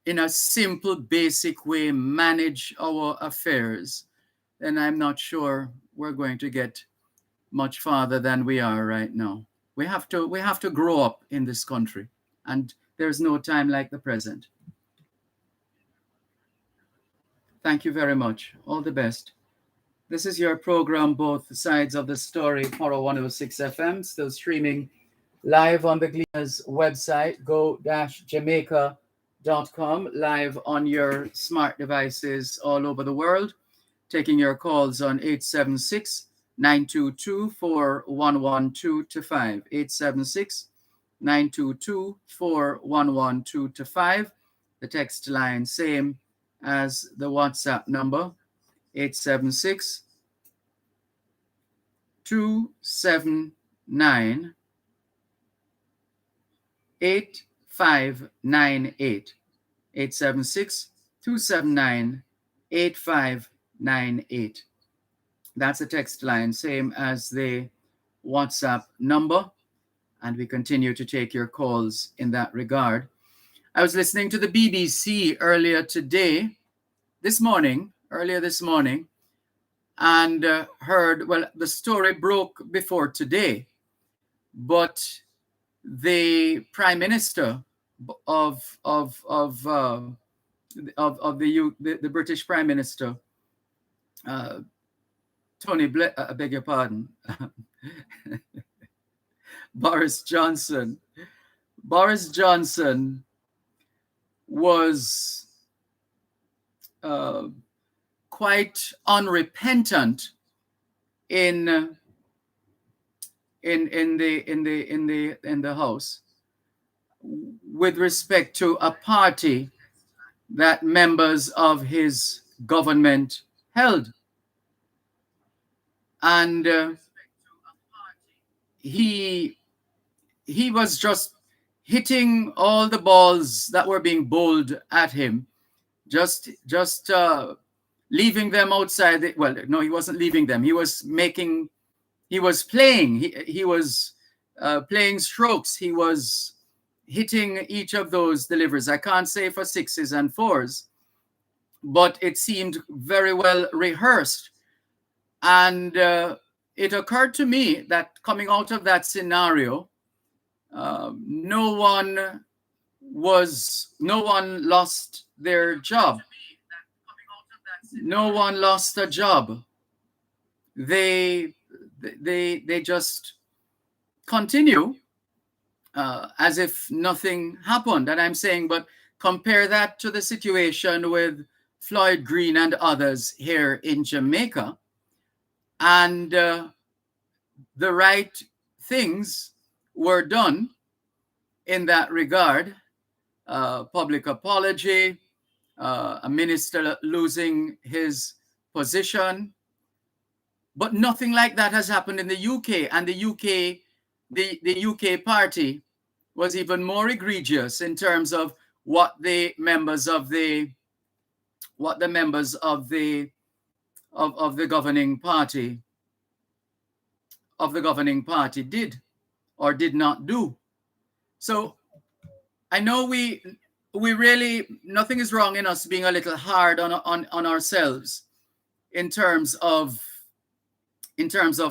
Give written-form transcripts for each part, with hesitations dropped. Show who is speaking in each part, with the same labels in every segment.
Speaker 1: in a simple, basic way, manage our affairs, then I'm not sure we're going to get much farther than we are right now. We have to grow up in this country, and there's no time like the present. Thank you very much. All the best. This is your program, Both Sides of the Story, Poro 106 FM, still streaming live on the Gleaners website, go-jamaica.com, live on your smart devices all over the world, taking your calls on 876 922 4112 to 5. 876 922 4112 to 5. The text line, same as the WhatsApp number, 876 279 8598. 876 279 8598. That's the text line, same as the WhatsApp number. And we continue to take your calls in that regard. I was listening to the BBC earlier this morning, and heard, well, the story broke before today, but the Prime Minister of the British Prime Minister, Tony Blair, I beg your pardon, Boris Johnson. Boris Johnson was quite unrepentant in the House with respect to a party that members of his government held, and he was just hitting all the balls that were being bowled at him, just leaving them outside. Well, no, he wasn't leaving them. He was playing. He was playing strokes. He was hitting each of those deliveries. I can't say for sixes and fours, but it seemed very well rehearsed. And it occurred to me that coming out of that scenario, no one lost their job. No one lost a job. They just continue as if nothing happened. And I'm saying, but compare that to the situation with Floyd Green and others here in Jamaica, and the right things were done in that regard. Public apology, a minister losing his position. But nothing like that has happened in the UK. And the UK party was even more egregious in terms of what the members of the governing party did or did not do. So I know we really, nothing is wrong in us being a little hard on ourselves in terms of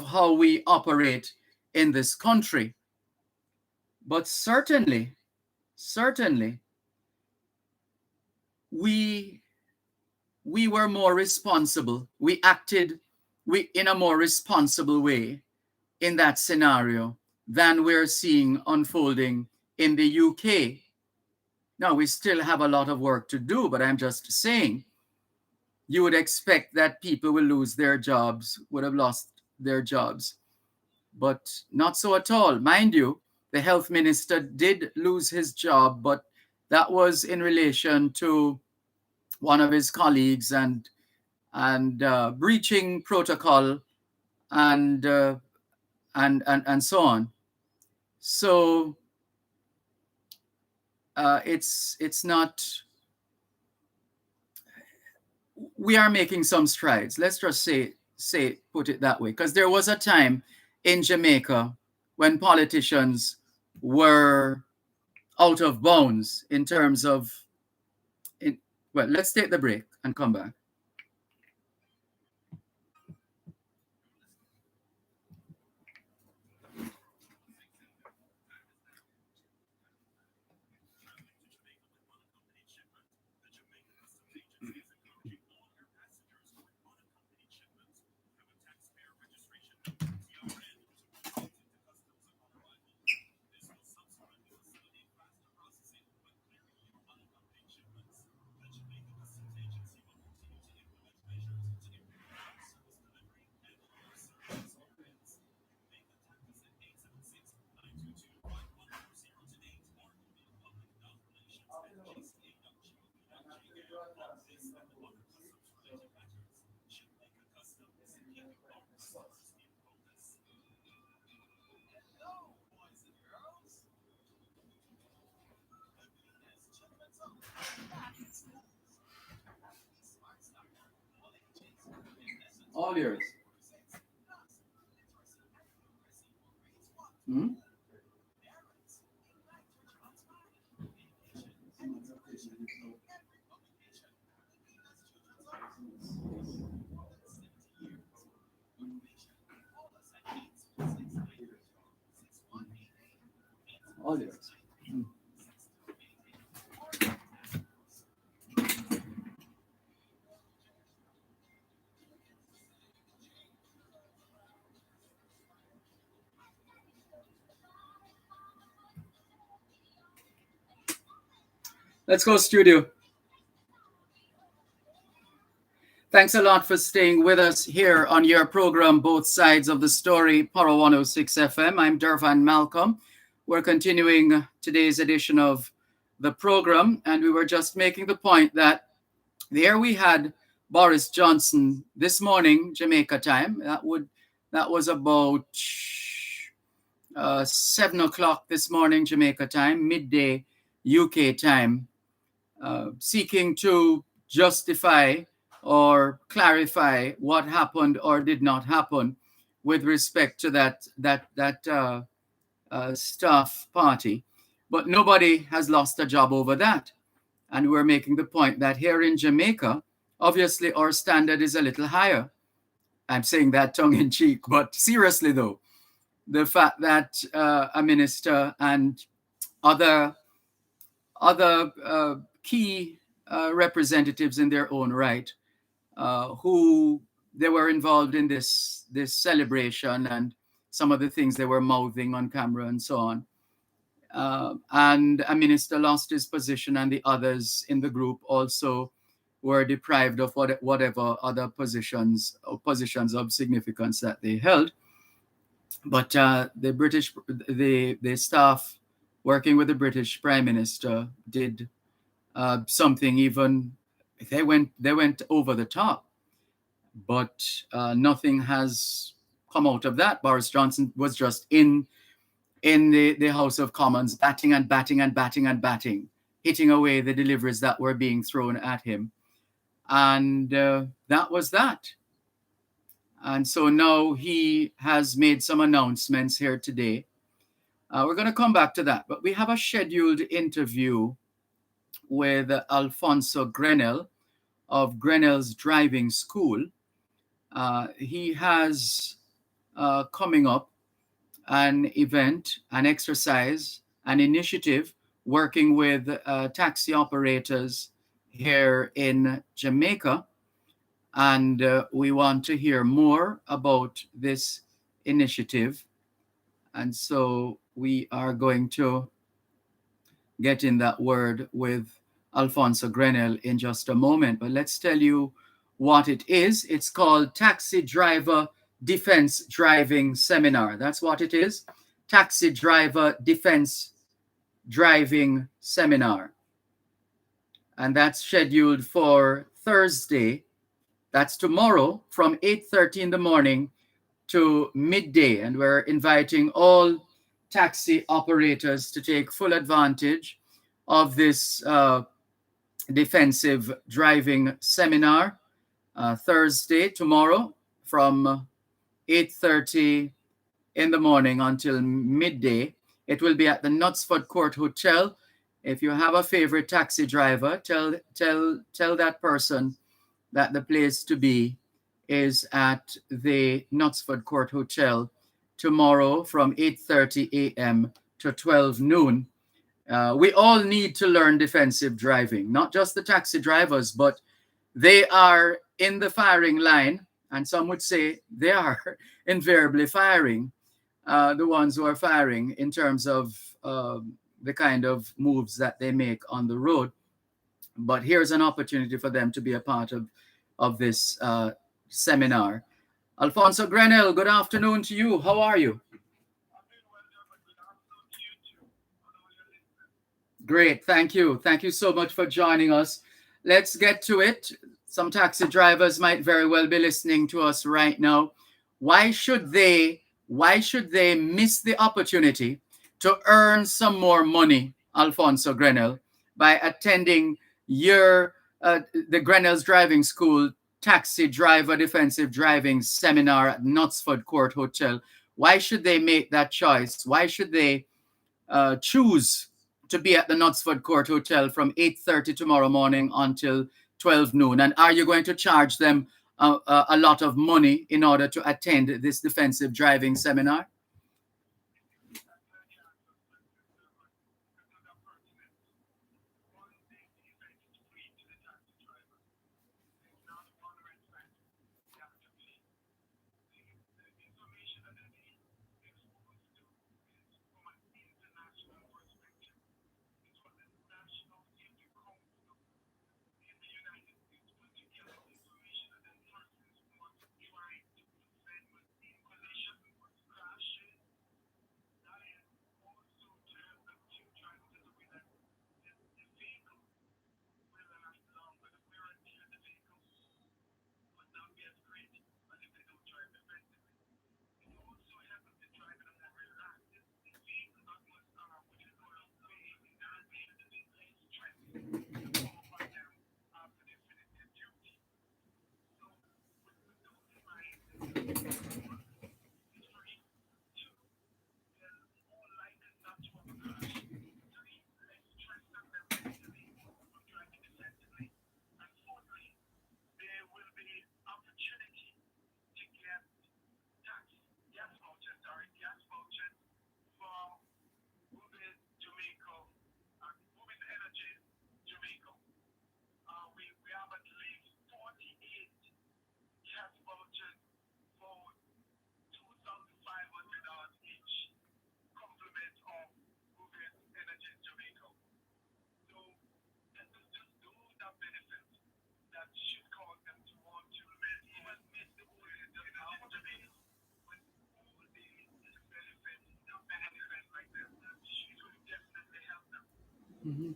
Speaker 1: how we operate in this country. But certainly, we were more responsible. We acted in a more responsible way in that scenario than we're seeing unfolding in the UK. Now, we still have a lot of work to do, but I'm just saying, you would expect that people will lose their jobs, would have lost their jobs, but not so at all. Mind you, the health minister did lose his job, but that was in relation to one of his colleagues and breaching protocol and so on. So it's not. We are making some strides. Let's just put it that way, because there was a time in Jamaica when politicians were out of bounds in terms of Well, let's take the break and come back. All yours. Hmm? All yours. Hmm. Let's go, studio. Thanks a lot for staying with us here on your program, Both Sides of the Story, Power 106 FM. I'm Dervan Malcolm. We're continuing today's edition of the program, and we were just making the point that there we had Boris Johnson this morning, Jamaica time. That was about 7 o'clock this morning, Jamaica time, midday UK time, seeking to justify or clarify what happened or did not happen with respect to that staff party. But nobody has lost a job over that. And we're making the point that here in Jamaica, obviously our standard is a little higher. I'm saying that tongue in cheek, but seriously though, the fact that a minister and other key representatives in their own right who they were involved in this celebration and some of the things they were mouthing on camera and so on. And a minister lost his position, and the others in the group also were deprived of whatever other positions of significance that they held. But the staff working with the British Prime Minister did something even they went over the top, but nothing has come out of that. Boris Johnson was just in the House of Commons, batting and batting and batting and batting, hitting away the deliveries that were being thrown at him. And that was that. And so now he has made some announcements here today. We're going to come back to that. But we have a scheduled interview with Alfonso Grenell of Grenell's Driving School. He has coming up an event, an exercise, an initiative working with taxi operators here in Jamaica. And we want to hear more about this initiative. And so we are going to get in that word with Alfonso Grenell in just a moment. But let's tell you what it is. It's called Taxi Driver Defense Driving Seminar. That's what it is. Taxi Driver Defense Driving Seminar. And that's scheduled for Thursday. That's tomorrow from 8:30 in the morning to midday. And we're inviting all taxi operators to take full advantage of this defensive driving seminar Thursday, tomorrow, from 8:30 in the morning until midday. It will be at the Knutsford Court Hotel If you have a favorite taxi driver, tell that person that the place to be is at the Knutsford Court Hotel tomorrow from 8:30 a.m. to 12 noon. We all need to learn defensive driving, not just the taxi drivers, but they are in the firing line, and some would say they are invariably firing, the ones who are firing in terms of the kind of moves that they make on the road. But here's an opportunity for them to be a part of this seminar. Alfonso Grenell, good afternoon to you. How are you? Great. Thank you. Thank you so much for joining us. Let's get to it. Some taxi drivers might very well be listening to us right now. Why should they miss the opportunity to earn some more money, Alfonso Grenell, by attending your the Grenell's Driving School taxi driver defensive driving seminar at Knutsford Court Hotel? Why should they make that choice? Why should they choose to be at the Knutsford Court Hotel from 8:30 tomorrow morning until 12 noon? And are you going to charge them a lot of money in order to attend this defensive driving seminar? Mhm.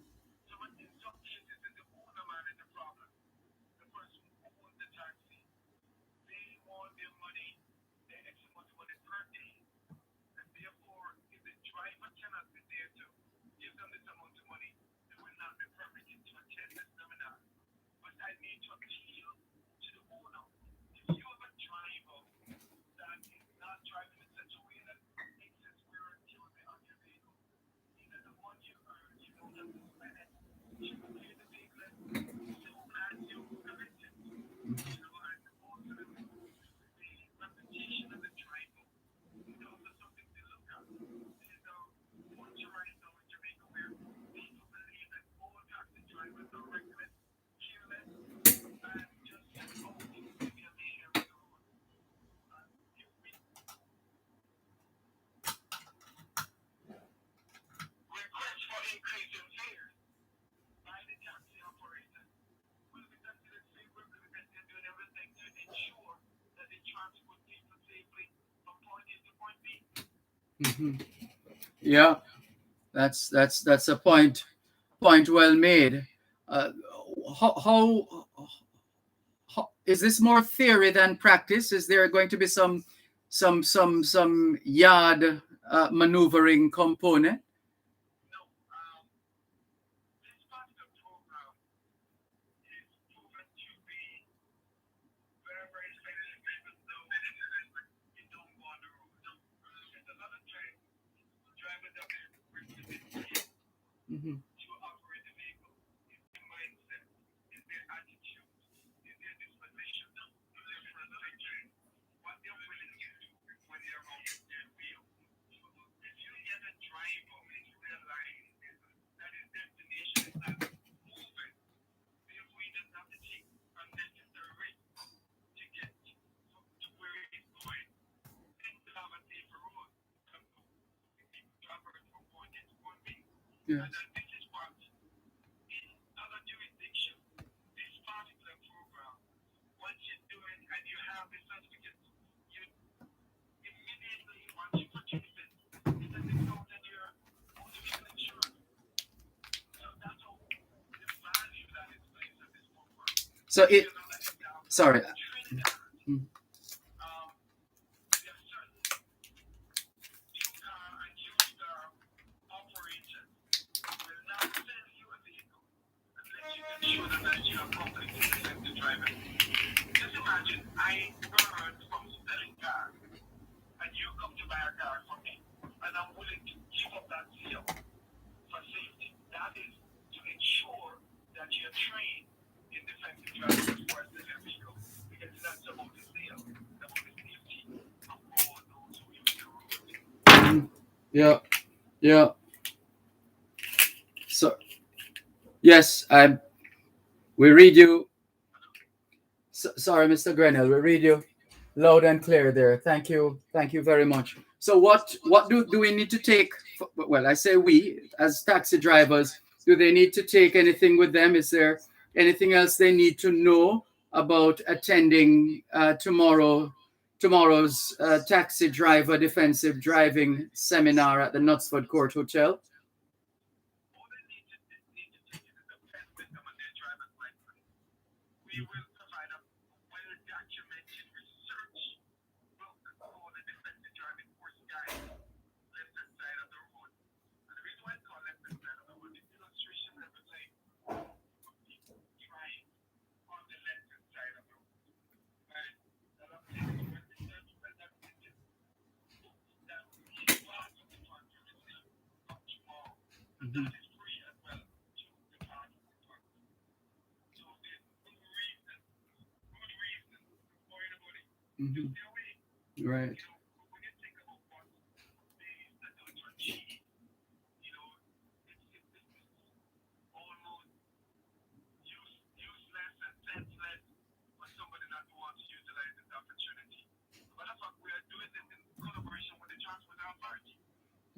Speaker 1: Mhm. Yeah, that's a point well made. Uh, how is this more theory than practice? Is there going to be some yard maneuvering component? Mhm. Yes. So it. Sorry. Mm. Yeah. Yeah. So yes, we read you. Sorry, Mr. Grenell, we read you loud and clear there. Thank you very much. So what do we need to take? Well, I say we as taxi drivers. Do they need to take anything with them? Is there anything else they need to know about attending tomorrow's taxi driver defensive driving seminar at the Knutsford Court Hotel? Mhm. Mhm. Right.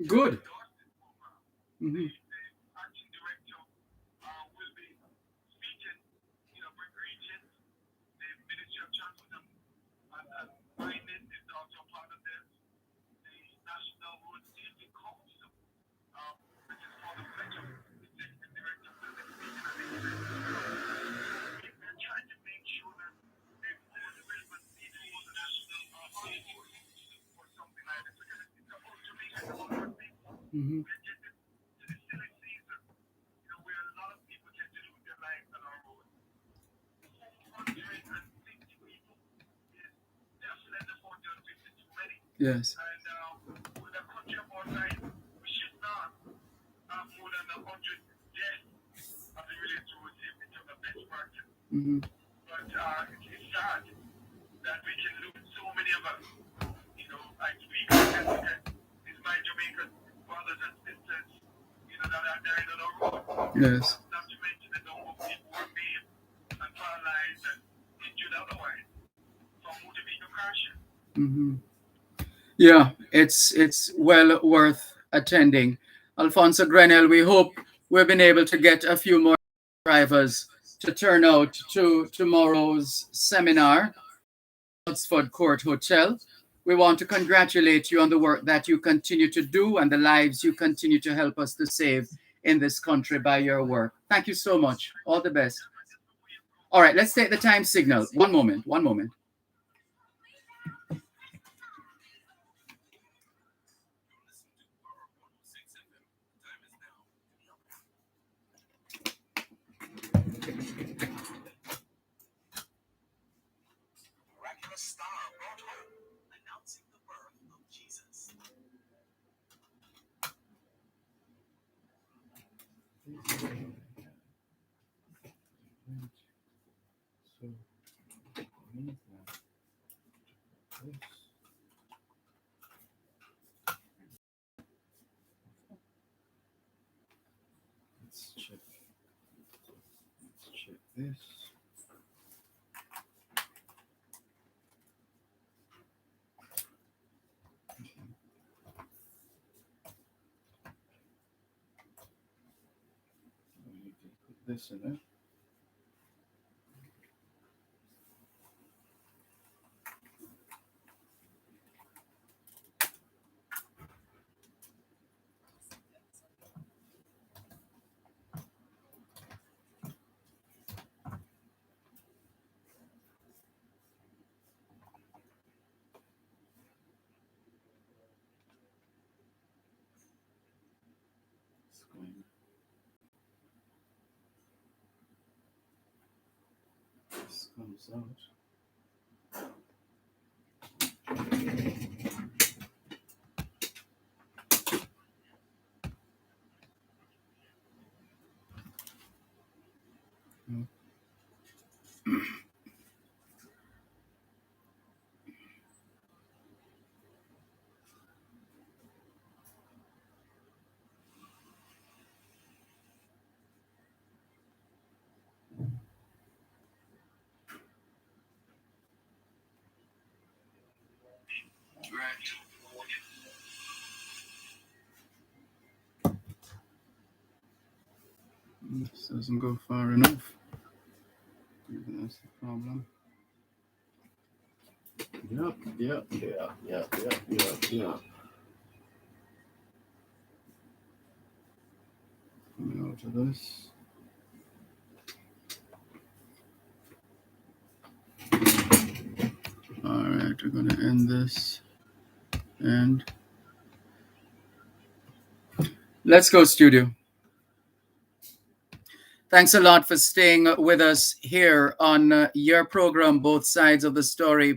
Speaker 1: Good. Mhm. Mhm. Yes. Mhm. Yes. Hmm. Yeah, it's well worth attending. Alfonso Grenell, we hope we've been able to get a few more drivers to turn out to tomorrow's seminar at Oxford Court Hotel. We want to congratulate you on the work that you continue to do and the lives you continue to help us to save in this country by your work. Thank you so much. All the best. All right, let's take the time signal. One moment, one moment. Let's check this. this in it. This comes out. This doesn't go far enough. Maybe that's the problem. Yep. Coming out of this. All right, we're going to end this. And let's go, studio. Thanks a lot for staying with us here on your program, Both Sides of the Story.